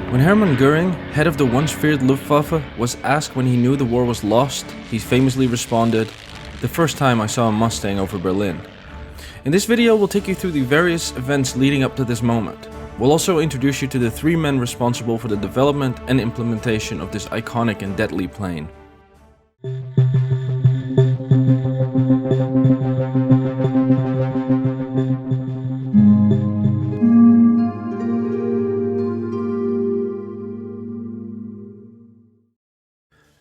When Hermann Göring, head of the once feared Luftwaffe, was asked when he knew the war was lost, he famously responded, "The first time I saw a Mustang over Berlin." In this video, we'll take you through the various events leading up to this moment. We'll also introduce you to the three men responsible for the development and implementation of this iconic and deadly plane.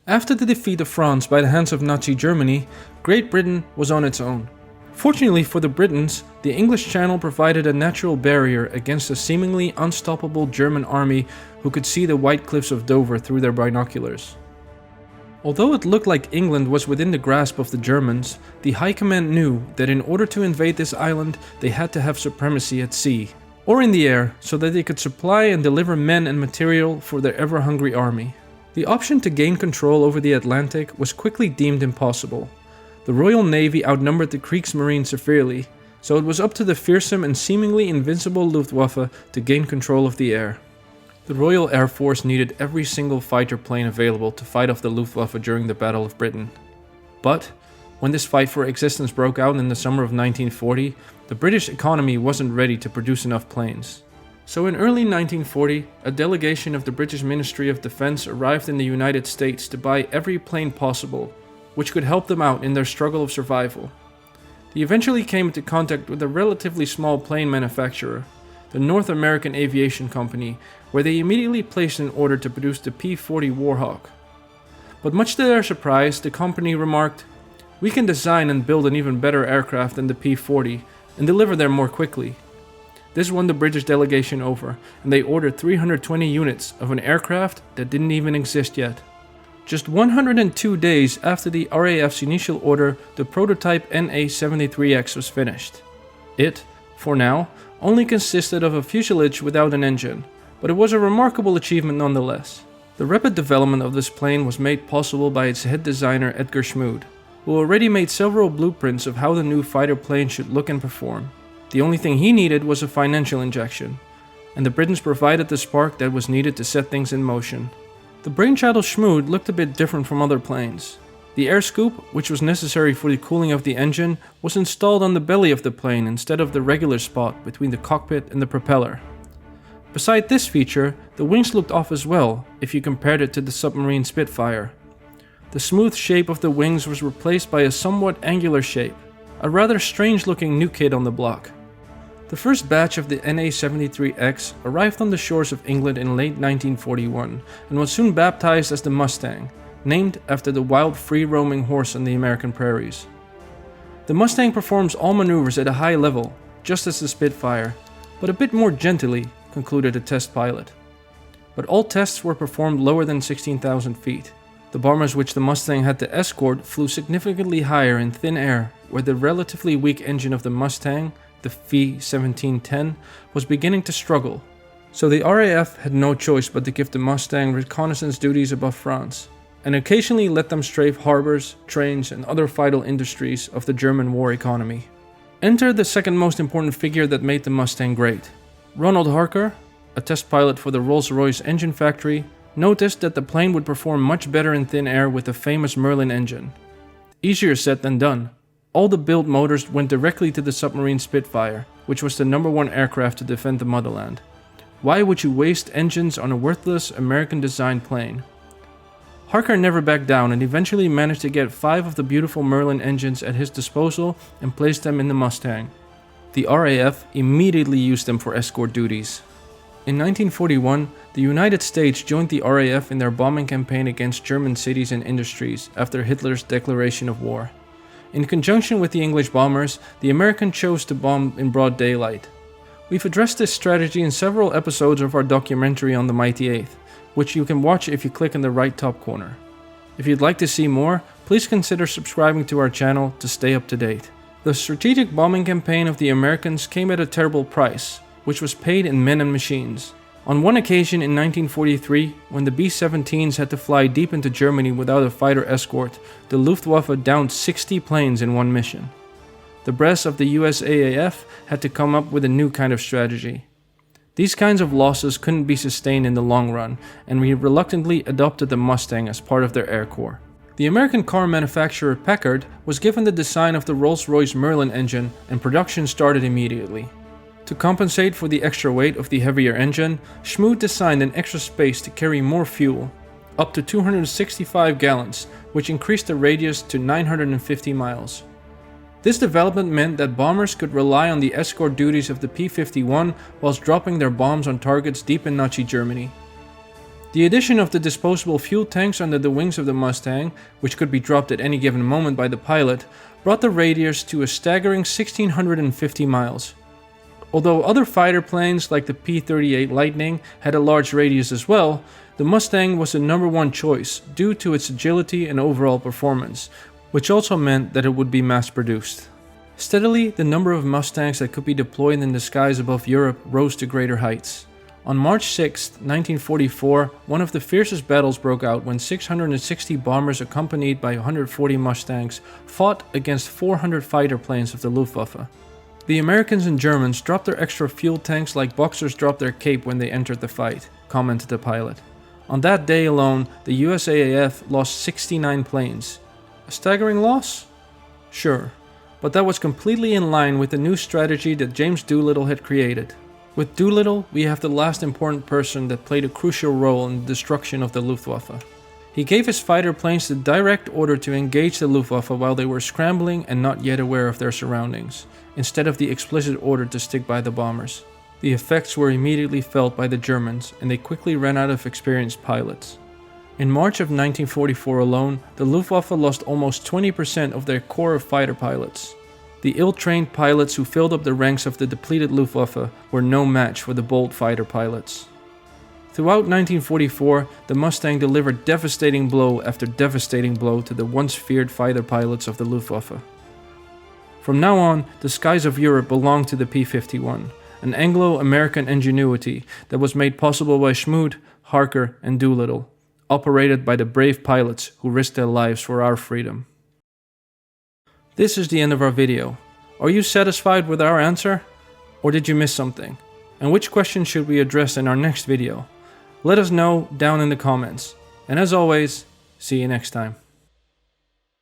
After the defeat of France by the hands of Nazi Germany, Great Britain was on its own. Fortunately for the Britons, the English Channel provided a natural barrier against a seemingly unstoppable German army who could see the white cliffs of Dover through their binoculars. Although it looked like England was within the grasp of the Germans, the High Command knew that in order to invade this island, they had to have supremacy at sea, or in the air, so that they could supply and deliver men and material for their ever-hungry army. The option to gain control over the Atlantic was quickly deemed impossible. The Royal Navy outnumbered the Kriegsmarine severely, so it was up to the fearsome and seemingly invincible Luftwaffe to gain control of the air. The Royal Air Force needed every single fighter plane available to fight off the Luftwaffe during the Battle of Britain. But when this fight for existence broke out in the summer of 1940, the British economy wasn't ready to produce enough planes. So in early 1940, a delegation of the British Ministry of Defense arrived in the United States to buy every plane possible, which could help them out in their struggle of survival. They eventually came into contact with a relatively small plane manufacturer, the North American Aviation Company, where they immediately placed an order to produce the P-40 Warhawk. But much to their surprise, the company remarked, "We can design and build an even better aircraft than the P-40 and deliver them more quickly." This won the British delegation over, and they ordered 320 units of an aircraft that didn't even exist yet. Just 102 days after the RAF's initial order, the prototype NA-73X was finished. It, for now, only consisted of a fuselage without an engine, but it was a remarkable achievement nonetheless. The rapid development of this plane was made possible by its head designer Edgar Schmood, who already made several blueprints of how the new fighter plane should look and perform. The only thing he needed was a financial injection, and the Britons provided the spark that was needed to set things in motion. The brainchild of Schmood looked a bit different from other planes. The air scoop, which was necessary for the cooling of the engine, was installed on the belly of the plane instead of the regular spot between the cockpit and the propeller. Beside this feature, the wings looked off as well, if you compared it to the submarine Spitfire. The smooth shape of the wings was replaced by a somewhat angular shape, a rather strange looking new kid on the block. The first batch of the NA-73X arrived on the shores of England in late 1941 and was soon baptized as the Mustang, named after the wild free-roaming horse on the American prairies. The Mustang performs all maneuvers at a high level, just as the Spitfire, but a bit more gently, concluded a test pilot. But all tests were performed lower than 16,000 feet. The bombers which the Mustang had to escort flew significantly higher in thin air, where the relatively weak engine of the Mustang, the V-1710, was beginning to struggle. So the RAF had no choice but to give the Mustang reconnaissance duties above France, and occasionally let them strafe harbors, trains, and other vital industries of the German war economy. Enter the second most important figure that made the Mustang great. Ronald Harker, a test pilot for the Rolls-Royce engine factory, noticed that the plane would perform much better in thin air with the famous Merlin engine. Easier said than done. All the built motors went directly to the submarine Spitfire, which was the #1 aircraft to defend the motherland. Why would you waste engines on a worthless American-designed plane? Harker never backed down and eventually managed to get 5 of the beautiful Merlin engines at his disposal and placed them in the Mustang. The RAF immediately used them for escort duties. In 1941, the United States joined the RAF in their bombing campaign against German cities and industries after Hitler's declaration of war. In conjunction with the English bombers, the Americans chose to bomb in broad daylight. We've addressed this strategy in several episodes of our documentary on the Mighty Eighth, which you can watch if you click in the right top corner. If you'd like to see more, please consider subscribing to our channel to stay up to date. The strategic bombing campaign of the Americans came at a terrible price, which was paid in men and machines. On one occasion in 1943, when the B-17s had to fly deep into Germany without a fighter escort, the Luftwaffe downed 60 planes in one mission. The brass of the USAAF had to come up with a new kind of strategy. These kinds of losses couldn't be sustained in the long run, and we reluctantly adopted the Mustang as part of their Air Corps. The American car manufacturer Packard was given the design of the Rolls-Royce Merlin engine, and production started immediately. To compensate for the extra weight of the heavier engine, Smoot designed an extra space to carry more fuel, up to 265 gallons, which increased the radius to 950 miles. This development meant that bombers could rely on the escort duties of the P-51 whilst dropping their bombs on targets deep in Nazi Germany. The addition of the disposable fuel tanks under the wings of the Mustang, which could be dropped at any given moment by the pilot, brought the radius to a staggering 1,650 miles. Although other fighter planes like the P-38 Lightning had a large radius as well, the Mustang was the number one choice due to its agility and overall performance, which also meant that it would be mass-produced. Steadily, the number of Mustangs that could be deployed in the skies above Europe rose to greater heights. On March 6, 1944, one of the fiercest battles broke out when 660 bombers accompanied by 140 Mustangs fought against 400 fighter planes of the Luftwaffe. The Americans and Germans dropped their extra fuel tanks like boxers dropped their cape when they entered the fight, commented the pilot. On that day alone, the USAAF lost 69 planes. A staggering loss? Sure, but that was completely in line with the new strategy that James Doolittle had created. With Doolittle, we have the last important person that played a crucial role in the destruction of the Luftwaffe. He gave his fighter planes the direct order to engage the Luftwaffe while they were scrambling and not yet aware of their surroundings, instead of the explicit order to stick by the bombers. The effects were immediately felt by the Germans, and they quickly ran out of experienced pilots. In March of 1944 alone, the Luftwaffe lost almost 20% of their corps of fighter pilots. The ill-trained pilots who filled up the ranks of the depleted Luftwaffe were no match for the bold fighter pilots. Throughout 1944, the Mustang delivered devastating blow after devastating blow to the once feared fighter pilots of the Luftwaffe. From now on, the skies of Europe belonged to the P-51, an Anglo-American ingenuity that was made possible by Smoot, Harker, and Doolittle, operated by the brave pilots who risked their lives for our freedom. This is the end of our video. Are you satisfied with our answer? Or did you miss something? And which question should we address in our next video? Let us know down in the comments. And as always, see you next time.